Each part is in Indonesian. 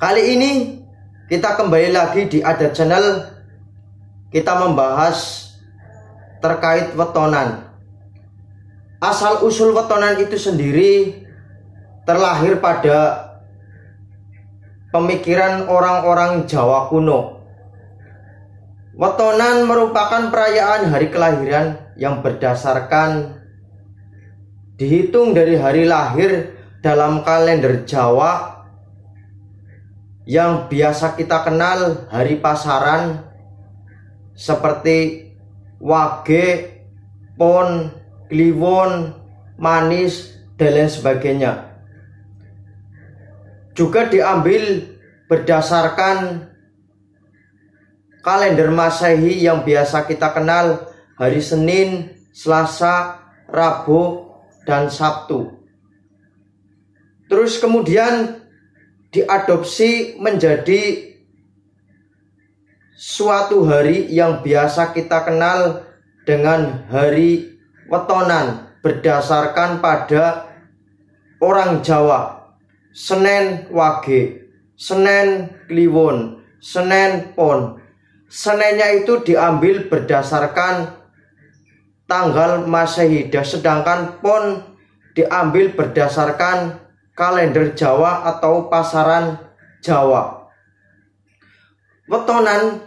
Kali ini kita kembali lagi di Ada Channel. Kita membahas terkait wetonan. Asal usul wetonan itu sendiri terlahir pada pemikiran orang-orang Jawa kuno. Wetonan merupakan perayaan hari kelahiran yang berdasarkan dihitung dari hari lahir dalam kalender Jawa yang biasa kita kenal hari pasaran seperti Wage, Pon, Kliwon, Manis, dan lain sebagainya. Juga diambil berdasarkan kalender Masehi yang biasa kita kenal hari Senin, Selasa, Rabu, dan Sabtu. Terus kemudian diadopsi menjadi suatu hari yang biasa kita kenal dengan hari wetonan berdasarkan pada orang Jawa. Senen Wage, Senen Kliwon, Senen Pon. Senennya itu diambil berdasarkan tanggal Masehi, sedangkan Pon diambil berdasarkan kalender Jawa atau pasaran Jawa. Wetonan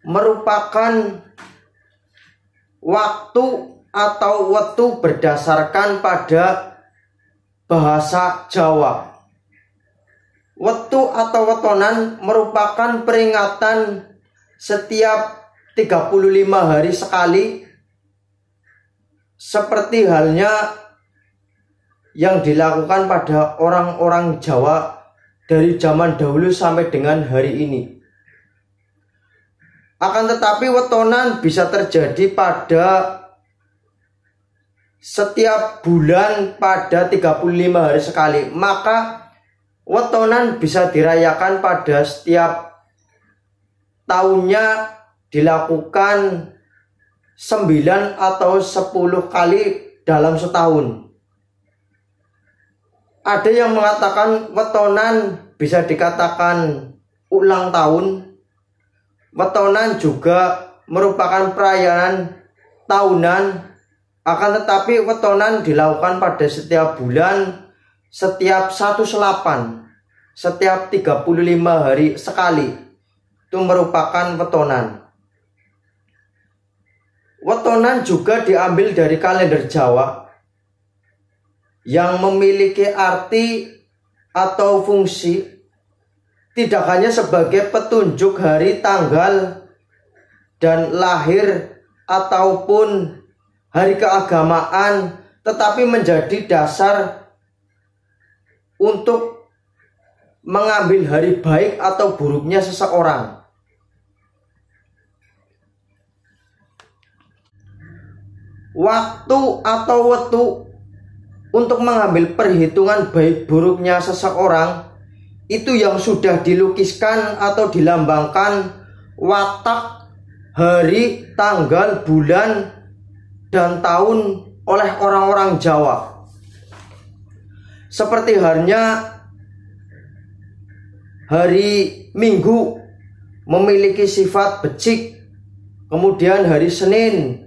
merupakan waktu atau wetu berdasarkan pada bahasa Jawa. Wetu atau wetonan merupakan peringatan setiap 35 hari sekali, seperti halnya yang dilakukan pada orang-orang Jawa dari zaman dahulu sampai dengan hari ini. Akan tetapi wetonan bisa terjadi pada setiap bulan pada 35 hari sekali. Maka wetonan bisa dirayakan pada setiap tahunnya, dilakukan 9 atau 10 kali dalam setahun. Ada yang mengatakan wetonan bisa dikatakan ulang tahun. Wetonan juga merupakan perayaan tahunan. Akan tetapi wetonan dilakukan pada setiap bulan, setiap 1/8, setiap 35 hari sekali. Itu merupakan wetonan. Wetonan juga diambil dari kalender Jawa yang memiliki arti atau fungsi tidak hanya sebagai petunjuk hari, tanggal, dan lahir ataupun hari keagamaan, tetapi menjadi dasar untuk mengambil hari baik atau buruknya seseorang. Waktu atau wetu untuk mengambil perhitungan baik buruknya seseorang itu yang sudah dilukiskan atau dilambangkan watak, hari, tanggal, bulan, dan tahun oleh orang-orang Jawa. Seperti halnya hari Minggu memiliki sifat becik, kemudian hari Senin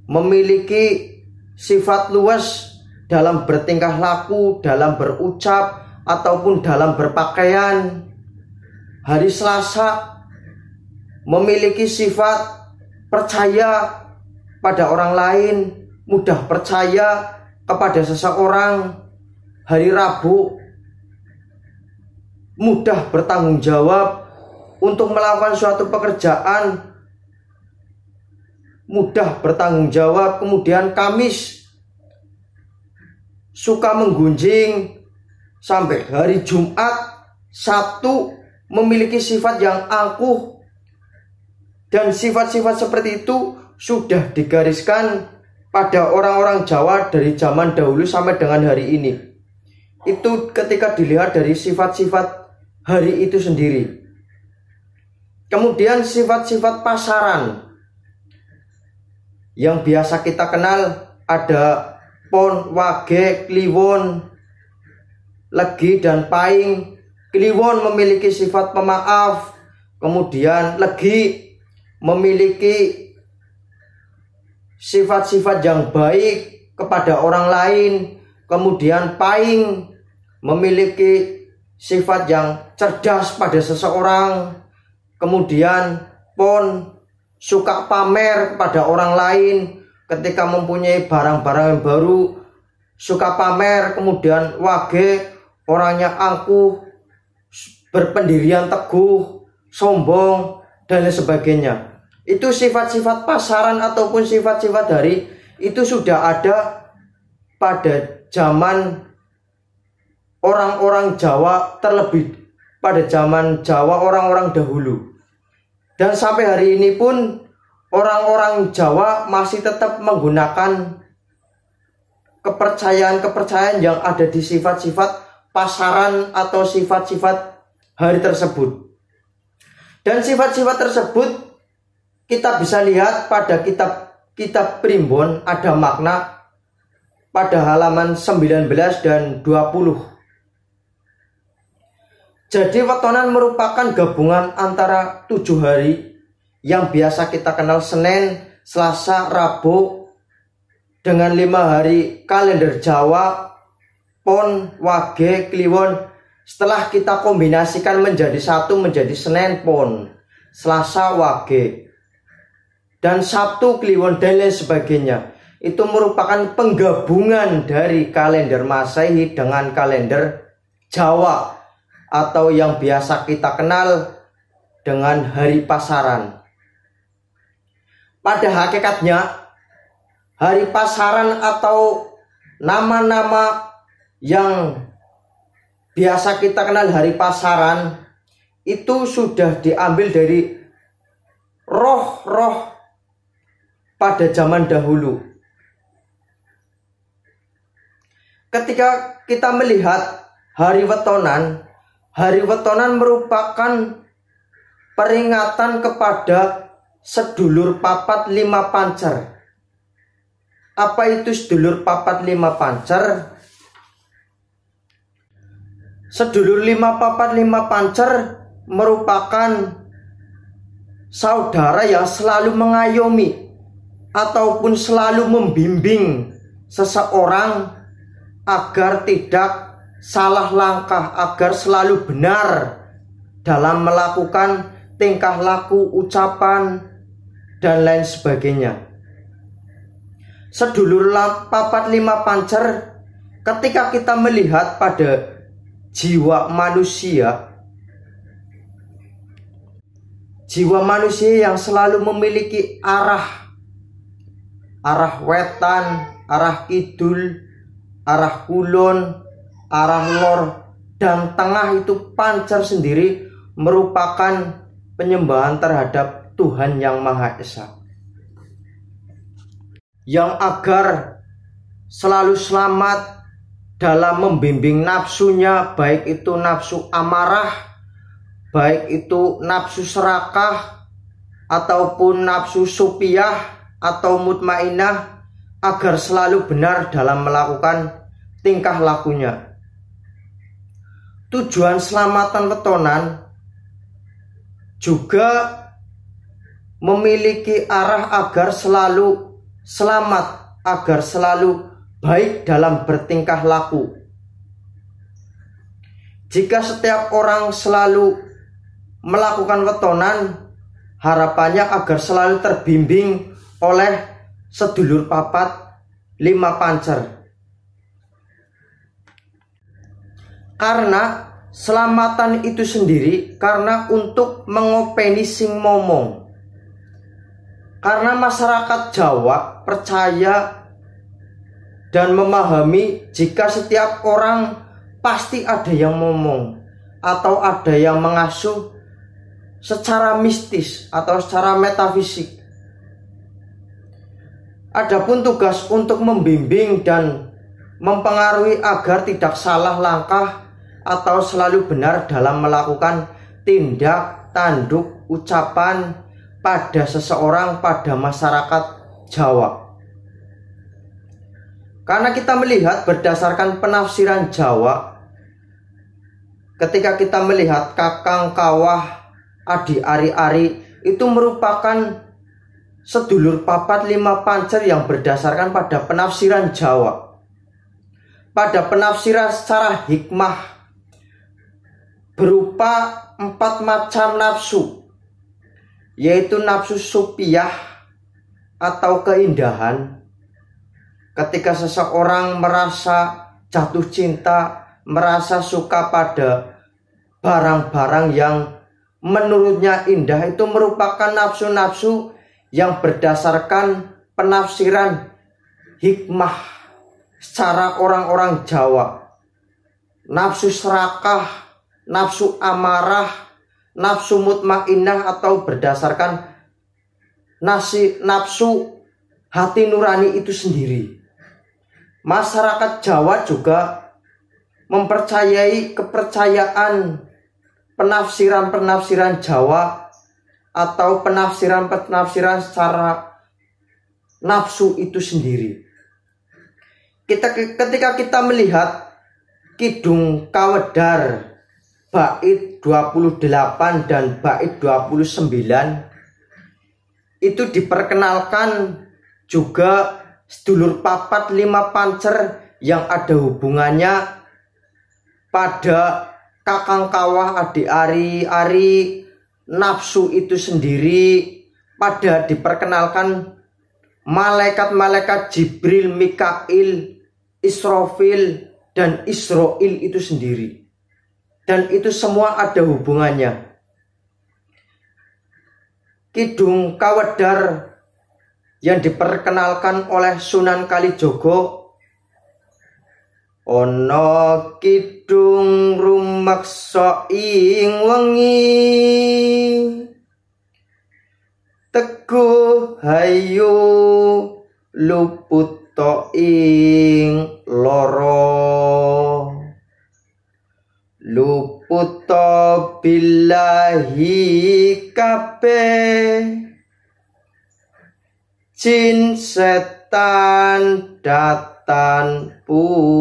memiliki sifat luas dalam bertingkah laku, dalam berucap, ataupun dalam berpakaian. Hari Selasa memiliki sifat percaya pada orang lain, mudah percaya kepada seseorang. Hari Rabu mudah bertanggung jawab untuk melakukan suatu pekerjaan, mudah bertanggung jawab. Kemudian Kamis suka menggunjing. Sampai hari Jumat, Sabtu memiliki sifat yang angkuh. Dan sifat-sifat seperti itu sudah digariskan pada orang-orang Jawa dari zaman dahulu sampai dengan hari ini. Itu ketika dilihat dari sifat-sifat hari itu sendiri. Kemudian sifat-sifat pasaran yang biasa kita kenal ada Pon, Wage, Kliwon, Legi, dan Paing. Kliwon memiliki sifat pemaaf. Kemudian Legi memiliki sifat-sifat yang baik kepada orang lain. Kemudian Pahing memiliki sifat yang cerdas pada seseorang. Kemudian Pon suka pamer kepada orang lain ketika mempunyai barang-barang yang baru, suka pamer. Kemudian Wage orangnya angkuh, berpendirian teguh, sombong, dan lain sebagainya. Itu sifat-sifat pasaran ataupun sifat-sifat dari itu sudah ada pada zaman orang-orang Jawa, terlebih pada zaman Jawa orang-orang dahulu. Dan sampai hari ini pun orang-orang Jawa masih tetap menggunakan kepercayaan-kepercayaan yang ada di sifat-sifat pasaran atau sifat-sifat hari tersebut. Dan sifat-sifat tersebut kita bisa lihat pada kitab Primbon, ada makna pada halaman 19 dan 20. Jadi wetonan merupakan gabungan antara 7 hari yang biasa kita kenal Senin, Selasa, Rabu, dengan 5 hari kalender Jawa, Pon, Wage, Kliwon. Setelah kita kombinasikan menjadi satu, menjadi Senin, Pon, Selasa, Wage, dan Sabtu, Kliwon, dan lain sebagainya. Itu merupakan penggabungan dari kalender Masehi dengan kalender Jawa, atau yang biasa kita kenal dengan hari pasaran. Pada hakikatnya, hari pasaran atau nama-nama yang biasa kita kenal hari pasaran itu sudah diambil dari roh-roh pada zaman dahulu. Ketika kita melihat hari wetonan merupakan peringatan kepada sedulur papat 5 pancer. Apa itu sedulur papat 5 pancer? Sedulur 5 papat 5 pancer merupakan saudara yang selalu mengayomi ataupun selalu membimbing seseorang agar tidak salah langkah, agar selalu benar dalam melakukan tingkah laku, ucapan, dan lain sebagainya. Sedulur papat 5 pancer, ketika kita melihat pada jiwa manusia yang selalu memiliki arah wetan, arah kidul, arah kulon, arah lor, dan tengah, itu pancer sendiri merupakan penyembahan terhadap Tuhan Yang Maha Esa, yang agar selalu selamat dalam membimbing nafsunya, baik itu nafsu amarah, baik itu nafsu serakah, ataupun nafsu supiah atau mutmainah, agar selalu benar dalam melakukan tingkah lakunya. Tujuan selamatan wetonan juga memiliki arah agar selalu selamat, agar selalu baik dalam bertingkah laku. Jika setiap orang selalu melakukan wetonan, harapannya agar selalu terbimbing oleh sedulur papat 5 pancer. Karena selamatan itu sendiri karena untuk mengopeni sing momong. Karena masyarakat Jawa percaya dan memahami jika setiap orang pasti ada yang ngomong atau ada yang mengasuh secara mistis atau secara metafisik. Adapun tugas untuk membimbing dan mempengaruhi agar tidak salah langkah atau selalu benar dalam melakukan tindak tanduk ucapan pada seseorang, pada masyarakat Jawa. Karena kita melihat berdasarkan penafsiran Jawa, ketika kita melihat kakang kawah adi ari-ari itu merupakan sedulur papat lima pancer yang berdasarkan pada penafsiran Jawa. Pada penafsiran secara hikmah berupa 4 macam nafsu, yaitu nafsu supiah atau keindahan. Ketika seseorang merasa jatuh cinta, merasa suka pada barang-barang yang menurutnya indah, itu merupakan nafsu-nafsu yang berdasarkan penafsiran hikmah secara orang-orang Jawa. Nafsu serakah, nafsu amarah, nafsu mutmainnah, atau berdasarkan nafsu hati nurani itu sendiri. Masyarakat Jawa juga mempercayai kepercayaan penafsiran-penafsiran Jawa atau penafsiran-penafsiran secara nafsu itu sendiri. Ketika kita melihat Kidung Kawedar bait 28 dan bait 29, itu diperkenalkan juga sedulur papat lima pancer yang ada hubungannya pada kakang kawah adi ari-ari nafsu itu sendiri. Pada diperkenalkan malaikat-malaikat Jibril, Mikail, Israfil, dan Israil itu sendiri. Dan itu semua ada hubungannya. Kidung Kawedar yang diperkenalkan oleh Sunan Kalijogo, ono kidung rumaksa ing wengi, teguh hayu luput ing loro, luput billahi kabeh, jin setan datan purun.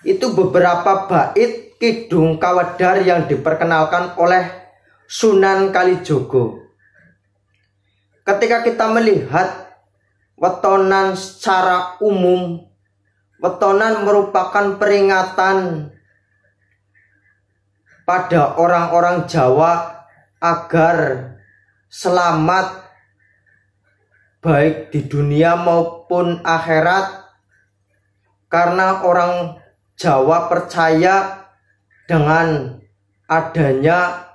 Itu beberapa bait Kidung Kawedar yang diperkenalkan oleh Sunan Kalijogo. Ketika kita melihat wetonan secara umum, wetonan merupakan peringatan pada orang-orang Jawa agar selamat baik di dunia maupun akhirat, karena orang Jawa percaya dengan adanya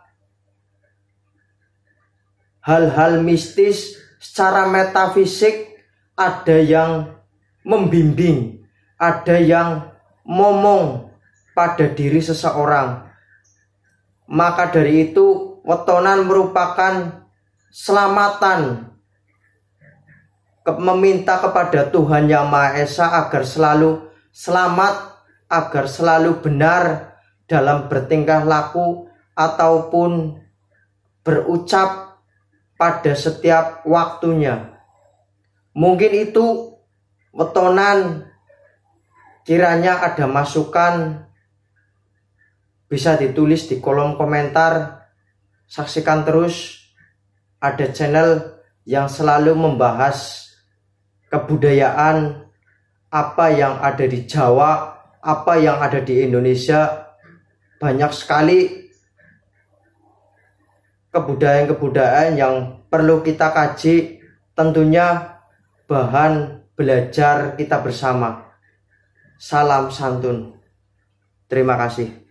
hal-hal mistis secara metafisik. Ada yang membimbing, ada yang ngomong pada diri seseorang. Maka dari itu wetonan merupakan selamatan, meminta kepada Tuhan Yang Maha Esa agar selalu selamat, agar selalu benar dalam bertingkah laku ataupun berucap pada setiap waktunya. Mungkin itu wetonan, kiranya ada masukan bisa ditulis di kolom komentar. Saksikan terus, ada channel yang selalu membahas kebudayaan, apa yang ada di Jawa, apa yang ada di Indonesia. Banyak sekali kebudayaan-kebudayaan yang perlu kita kaji, tentunya bahan belajar kita bersama. Salam santun. Terima kasih.